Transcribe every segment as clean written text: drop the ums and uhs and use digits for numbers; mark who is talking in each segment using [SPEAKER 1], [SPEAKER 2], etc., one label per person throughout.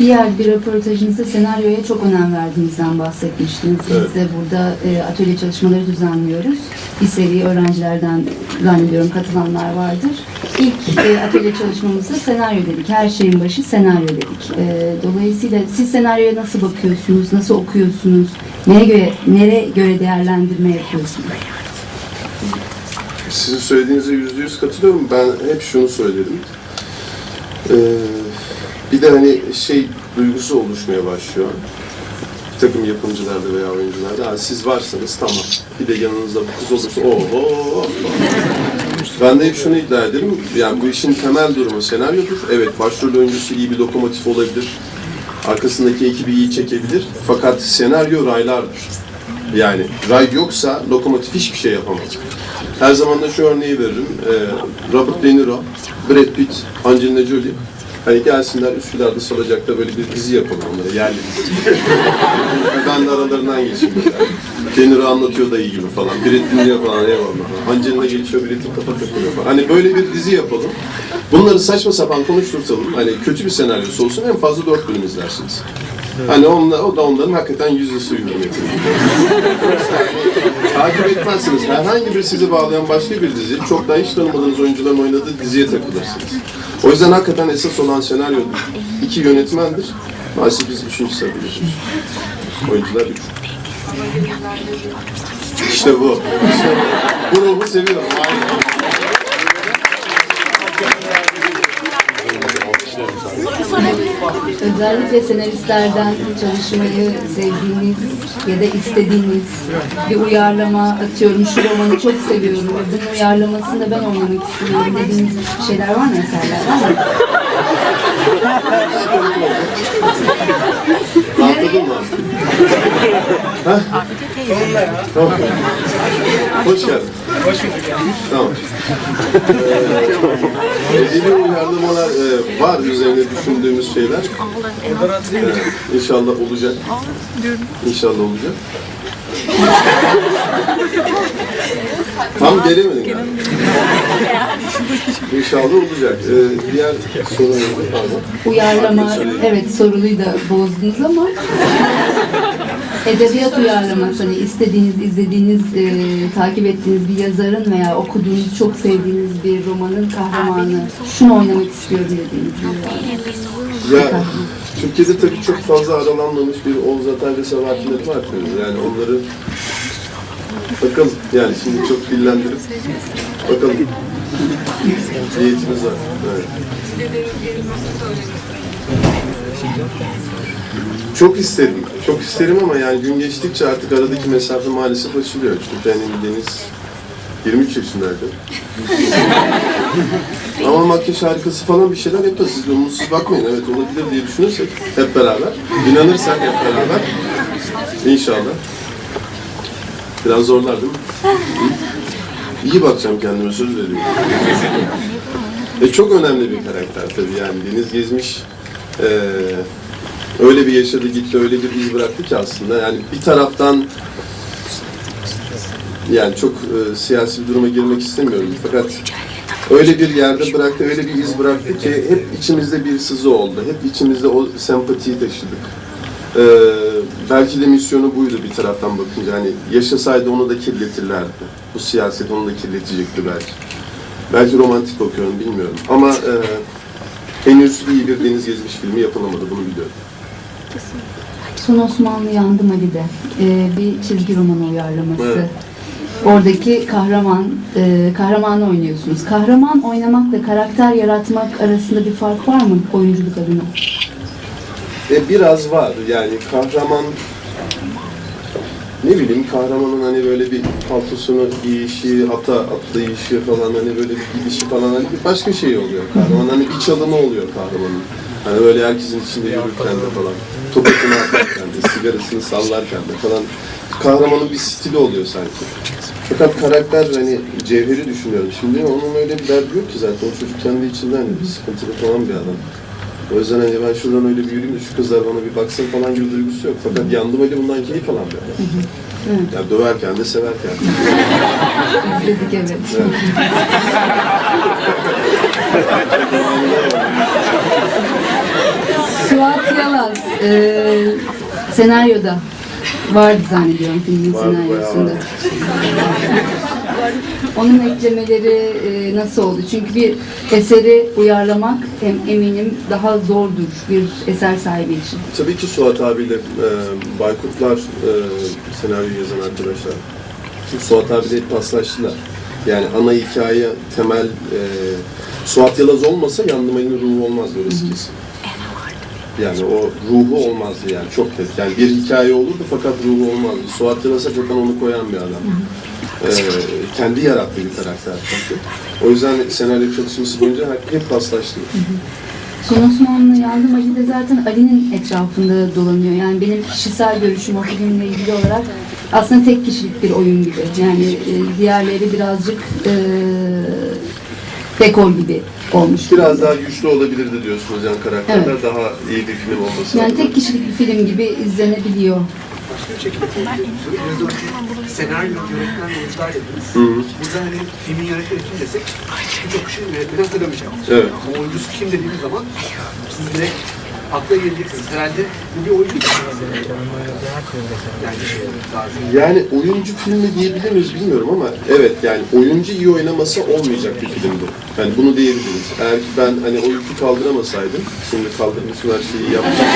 [SPEAKER 1] Diğer bir röportajınızda senaryoya çok önem verdiğinizden bahsetmiştiniz.
[SPEAKER 2] Evet.
[SPEAKER 1] Biz de burada atölye çalışmaları düzenliyoruz. Bir seri öğrencilerden zannediyorum katılanlar vardır. İlk atölye çalışmamızda senaryo dedik. Her şeyin başı senaryo dedik. Dolayısıyla siz senaryoya nasıl bakıyorsunuz, nasıl okuyorsunuz, nereye göre değerlendirme yapıyorsunuz?
[SPEAKER 2] Sizin söylediğinize %100 katılıyorum. Ben hep şunu söylerim. Bir de hani duygusu oluşmaya başlıyor. Bir takım yapımcılarda veya oyuncularda. Siz varsanız tamam. Bir de yanınızda bu kız olursa oho. Ben de hep şunu iddia ederim. Yani bu işin temel durumu senaryodur. Evet, başrol oyuncusu iyi bir lokomotif olabilir. Arkasındaki ekibi iyi çekebilir. Fakat senaryo raylardır. Yani ray yoksa lokomotif hiçbir şey yapamaz. Her zaman da şu örneği veririm. Robert De Niro, Brad Pitt, Angelina Jolie. Hani gelsinler Üsküdar'da Salacak'ta böyle bir dizi yapalım onlara, yerli dizi. Ben de aralarından geçeyim. De Niro anlatıyor da iyi gibi falan. Brad dinliyor falan, eyvallah. Angelina geçiyor, Brad'in kafa takılıyor falan. Hani böyle bir dizi yapalım. Bunları saçma sapan konuşturtalım. Hani kötü bir senaryosu olsun, en fazla 4 bölüm izlersiniz. Hani o da onların hakikaten yüzü suyu hürmetine. Takip etmezsiniz. Herhangi bir sizi bağlayan başka bir dizi, çok daha hiç tanımadığınız oyuncuların oynadığı diziye takılırsınız. O yüzden hakikaten esas olan senaryodur. 2 yönetmendir. Maalesef biz 3. sırada geçiyoruz. Oyuncular 3. İşte bu. Bu ruhu seviyorum. Aynen.
[SPEAKER 1] Özellikle senaristlerden çalışmayı sevdiğiniz ya da istediğiniz bir uyarlama, atıyorum şu romanı çok seviyorum ve bunun uyarlamasında ben oynamak istiyorum dediğiniz şeyler var mı, eserler var mı?
[SPEAKER 2] Rahatladın mı? Tamam. Hoş geldin.
[SPEAKER 3] Hoş bulduk.
[SPEAKER 2] Tamam. Yeni uyarlamalar var üzerine düşündüğümüz şeyler. İnşallah olacak. İnşallah olacak. Tam gelemedim yani. İnşallah olacak. Diğer sorun pardon.
[SPEAKER 1] Uyarlama, evet soruyu da bozdunuz ama edebiyat uyarlaması, hani istediğiniz, izlediğiniz, takip ettiğiniz bir yazarın veya okuduğunuz, çok sevdiğiniz bir romanın kahramanı, şunu oynamak istiyorum dediğiniz bir var.
[SPEAKER 2] Ya, Türkiye'de tabii çok fazla aralanmamış bir Oğuz Atay ve Sabahattin Ali var. Yani onları bakalım, yani şimdi çok dillendirip bakalım. Niyetimiz var. Evet. Çok isterim ama yani gün geçtikçe artık aradaki mesafe maalesef açılıyor. Çünkü benim Deniz 23 yaşındaydı. Ama makyaj harikası falan bir şeyler yaparız. Siz de umutsuz bakmayın. Evet olabilir diye düşünürsek hep beraber, inanırsak hep beraber inşallah. Biraz zorlar değil mi? İyi bakacağım kendime, söz veriyorum. Çok önemli bir karakter tabii yani. Deniz Gezmiş öyle bir yaşadı gitti, öyle bir iz bıraktı ki aslında. Yani bir taraftan yani çok siyasi bir duruma girmek istemiyorum. Fakat öyle bir yerde bıraktı, öyle bir iz bıraktı ki hep içimizde bir sızı oldu. Hep içimizde o sempatiyi taşıdık. Belki de misyonu buydu bir taraftan bakınca. Hani yaşasaydı onu da kirletirlerdi. Bu siyaset onu da kirletecekti belki. Belki romantik bakıyorum, bilmiyorum. Ama henüz iyi bir Deniz Gezmiş filmi yapılamadı, bunu biliyorum.
[SPEAKER 1] Son Osmanlı Yandım Ali'de bir çizgi roman uyarlaması.
[SPEAKER 2] Evet.
[SPEAKER 1] Oradaki kahramanı oynuyorsunuz. Kahraman oynamakla karakter yaratmak arasında bir fark var mı oyunculuk adına?
[SPEAKER 2] Biraz var. Yani kahraman, ne bileyim, kahramanın hani böyle bir paltosunu giyişi, atlayışı falan, hani böyle bir gidişi falan, hani bir başka şey oluyor kahraman. Hani bir çalımı oluyor kahramanın. Hani böyle herkesin içinde yürürken de falan, topatını atarken de, sigarasını sallarken de falan. Kahramanın bir stili oluyor sanki. Fakat karakter, hani Cevher'i düşünüyorum şimdi, onun öyle bir derdi yok ki zaten. O çocuk kendi içinde hani bir sıkıntılı falan bir adam. O yüzden hani ben şuradan öyle bir yürüyeyim de şu kızlar bana bir baksın falan gibi duygusu yok. Fakat Yandım Ali bundan keyif alan bir adam. Yani döverken de severken de.
[SPEAKER 1] İzledik, evet. Suat Yalaz senaryoda vardı zannediyorum filmin
[SPEAKER 2] Vardı,
[SPEAKER 1] senaryosunda.
[SPEAKER 2] bayağı
[SPEAKER 1] Onun eklemeleri nasıl oldu? Çünkü bir eseri uyarlamak eminim daha zordur bir eser sahibi için.
[SPEAKER 2] Tabii ki Suat abiyle Baykurtlar senaryoyu yazan arkadaşlar. Çünkü Suat abiyle hep paslaştılar. Yani ana hikaye, temel Suat Yalaz olmasa Yandım Ali'nin ruhu olmazdı orası kesin. Yani o ruhu olmazdı yani çok net. Yani bir hikaye olurdu fakat ruhu olmazdı. Suat Yalaz hakikaten onu koyan bir adam. Kendi yarattığı bir karakter çünkü. O yüzden senaryo çalışması boyunca hep paslaştık.
[SPEAKER 1] Son Osmanlı Yandım Ali de zaten Ali'nin etrafında dolanıyor. Yani benim kişisel görüşüm o filmle ilgili olarak aslında tek kişilik bir oyun gibi. Yani diğerleri birazcık dekor gibi olmuş.
[SPEAKER 2] Biraz daha güçlü olabilirdi diyorsunuz yani karakterler
[SPEAKER 1] Evet.
[SPEAKER 2] daha iyi bir film olması.
[SPEAKER 1] Yani
[SPEAKER 2] adına.
[SPEAKER 1] tek kişilik bir film gibi izlenebiliyor.
[SPEAKER 3] Başka bir şekilde senaryo, yönetmen, oyuncular dediniz. Burada hani filmin yönetmeni kim desek birçok kişi yönetmeni hatırlamayacak.
[SPEAKER 2] Evet.
[SPEAKER 3] Ama oyuncusu kim dediğimiz zaman siz direkt akla geleceksiniz. Herhalde bu bir oyuncu
[SPEAKER 2] Yani oyuncu filmi diyebilir miyiz bilmiyorum ama evet yani oyuncu iyi oynaması olmayacak bir filmdi. Yani bunu diyebiliriz. Eğer ki ben hani o yükü kaldıramasaydım, şimdi kaldırmışım her şeyi yapmışım.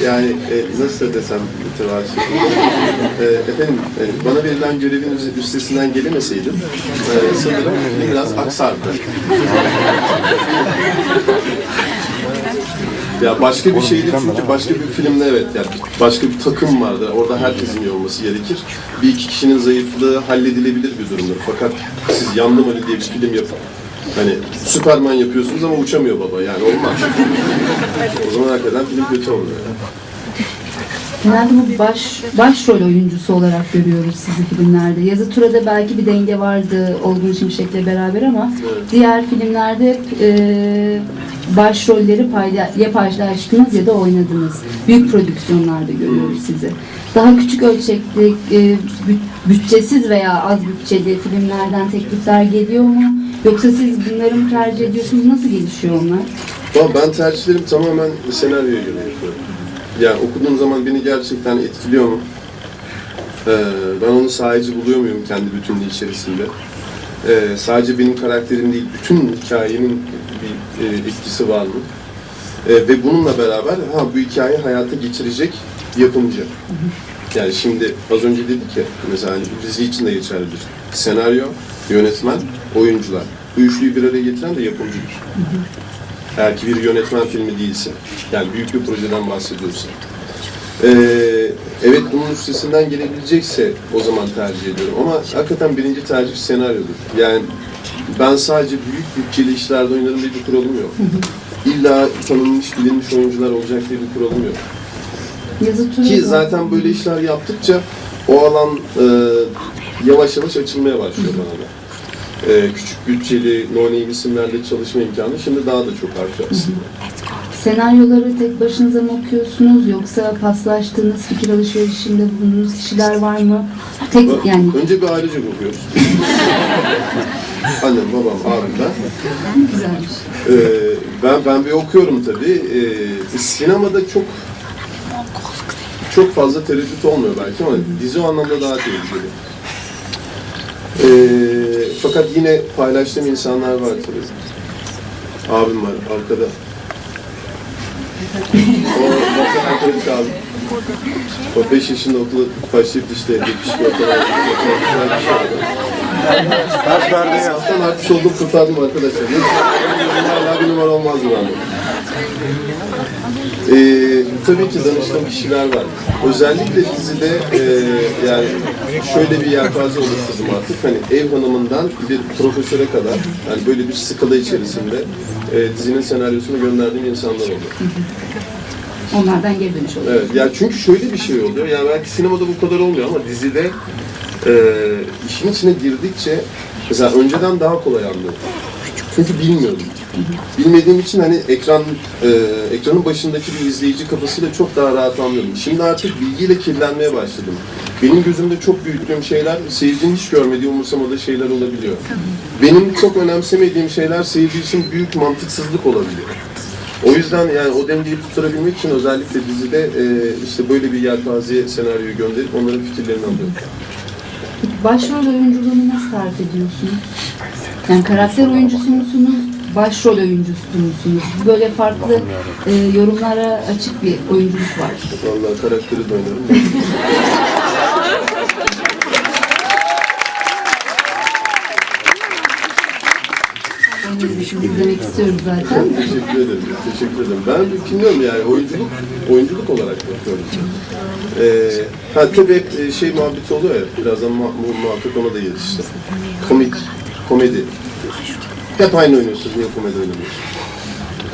[SPEAKER 2] Yani nasıl desem mütevazi. Efendim bana verilen görevin üstesinden gelemeseydim sanırım film biraz aksardı. Ya başka bir şeydi çünkü başka bir filmde evet yani başka bir takım vardı. Orada herkesin iyi olması gerekir. Bir iki kişinin zayıflığı halledilebilir bir durumdur. Fakat siz Yandım Ali diye bir film yapın. Hani Süperman yapıyorsunuz ama uçamıyor baba yani olmaz. O zaman hakikaten film kötü oluyor.
[SPEAKER 1] Genelde bu başrol oyuncusu olarak görüyoruz sizi filmlerde. Yazı Tura'da belki bir denge vardı Olgun Şimşek'le beraber ama diğer filmlerde hep başrolleri ya paylaştınız ya da oynadınız. Büyük prodüksiyonlarda görüyoruz sizi. Daha küçük ölçekli, bütçesiz veya az bütçeli filmlerden teklifler geliyor mu? Yoksa siz bunları mı tercih ediyorsunuz? Nasıl gelişiyor onlar?
[SPEAKER 2] Ben tercihlerim tamamen senaryoya göre yapıyorum. Yani okuduğum zaman beni gerçekten etkiliyor mu? Ben onu sadece buluyor muyum kendi bütünlüğü içerisinde? Sadece benim karakterim değil, bütün hikayenin bir etkisi var mı? Ve bununla beraber bu hikayeyi hayata geçirecek yapımcı. Yani şimdi az önce dedik ya, mesela hani bu dizi için de geçerlidir. Senaryo, yönetmen, oyuncular. Bu üçlüyü bir araya getiren de yapımcıdır. Eğer ki bir yönetmen filmi değilse, yani büyük bir projeden bahsediyorsa. Evet bunun üstesinden gelebilecekse o zaman tercih ediyorum. Ama hakikaten birinci tercih senaryodur. Yani ben sadece büyük bütçeli işlerde oynarım diye bir kuralım yok. İlla tanınmış, bilinmiş oyuncular olacak diye bir kuralım yok. Ki zaten böyle işler yaptıkça o alan yavaş yavaş açılmaya başlıyor bana da. Küçük bütçeli, no-name isimlerle çalışma imkanı şimdi daha da çok arttı aslında.
[SPEAKER 1] Senaryoları tek başınıza mı okuyorsunuz yoksa paslaştığınız fikir alışverişinde bulunduğunuz kişiler var mı? Yani.
[SPEAKER 2] Önce bir ailecek okuyoruz. Annem, babam, abim ben.
[SPEAKER 1] Güzelmiş.
[SPEAKER 2] Ben bir okuyorum tabii. Sinemada çok fazla tereddüt olmuyor belki ama dizi o anlamda daha tehlikeli. Fakat yine paylaştığım insanlar var tabii. Abim var arkada. O arkadaki abim. O 5 yaşında okula başlayıp işte 72 ortalama.
[SPEAKER 4] Kaç perde ya?
[SPEAKER 2] Saftan artmış oldum kurtardım arkadaşlar. Hala bir numara olmazdı bende. Tabii ki danıştığım kişiler var. Özellikle dizide yani şöyle bir yelpaze oluşturdum artık. Hani ev hanımından bir profesöre kadar yani böyle bir skala içerisinde dizinin senaryosunu gönderdiğim insanlar oldu.
[SPEAKER 1] Onlardan geri dönüş oluyor.
[SPEAKER 2] Evet, yani çünkü şöyle bir şey oluyor. Yani belki sinemada bu kadar olmuyor ama dizide işin içine girdikçe mesela önceden daha kolay anlıyordum. Çünkü bilmiyordum. Bilmediğim için hani ekranın başındaki bir izleyici kafasıyla çok daha rahat anlıyorum. Şimdi artık bilgiyle kirlenmeye başladım. Benim gözümde çok büyüttüğüm şeyler seyircinin hiç görmediği, umursamadığı şeyler olabiliyor. Benim çok önemsemediğim şeyler seyirci için büyük mantıksızlık olabiliyor. O yüzden yani o dengeyi tutturabilmek için özellikle dizide işte böyle bir yelpazeye senaryoyu gönderip onların fikirlerini alıyorum.
[SPEAKER 1] Başrol oyunculuğunu nasıl tarif ediyorsunuz? Yani karakter oyuncusu musunuz, başrol oyuncusu musunuz? Böyle farklı yorumlara açık bir oyunculuk var.
[SPEAKER 2] Vallahi karakteri de oynarım.
[SPEAKER 1] İzlemek istiyoruz zaten.
[SPEAKER 2] Teşekkür ederim. Teşekkür ederim. Ben bilmiyorum yani oyunculuk olarak bakıyorum. Tabii hep şey muhabbeti oluyor ya, birazdan bu muhabbet ona da gelir işte. Komedi. Hep aynı oynuyorsunuz, niye komedi oynamıyorsunuz?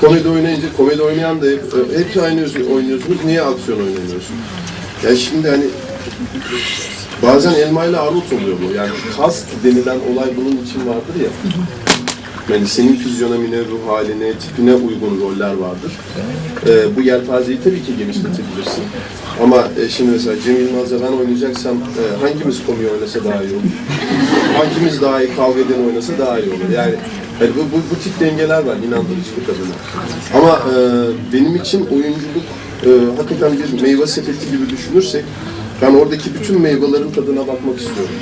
[SPEAKER 2] Komedi oynayınca, komedi oynayan da hep aynı oynuyorsunuz, niye aksiyon oynamıyorsunuz? Ya şimdi hani bazen elma ile armut oluyor bu. Yani kast denilen olay bunun için vardır ya. Yani senin fizyonomine, ruh haline, tipine uygun roller vardır. Bu yelpazeyi tabii ki genişletebilirsin. Ama şimdi mesela Cem Yılmaz'la ben oynayacaksam hangimiz komiği oynasa daha iyi olur? Hangimiz daha iyi kavga eden oynasa daha iyi olur? Yani bu tip dengeler var inandırıcılık adına. Ama benim için oyunculuk hakikaten bir meyve sepeti gibi düşünürsek ben oradaki bütün meyvelerin tadına bakmak istiyorum.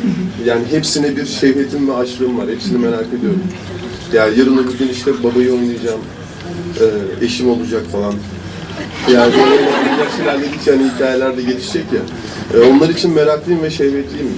[SPEAKER 2] Yani hepsine bir şehvetim ve aşrım var. Hepsini merak ediyorum. Yani yarın öbür gün işte babayı oynayacağım, eşim olacak falan. Yani böyle oynayacak şeylerle hiç yani hikayeler de gelişecek ya. Onlar için meraklıyım ve şehvetliyim.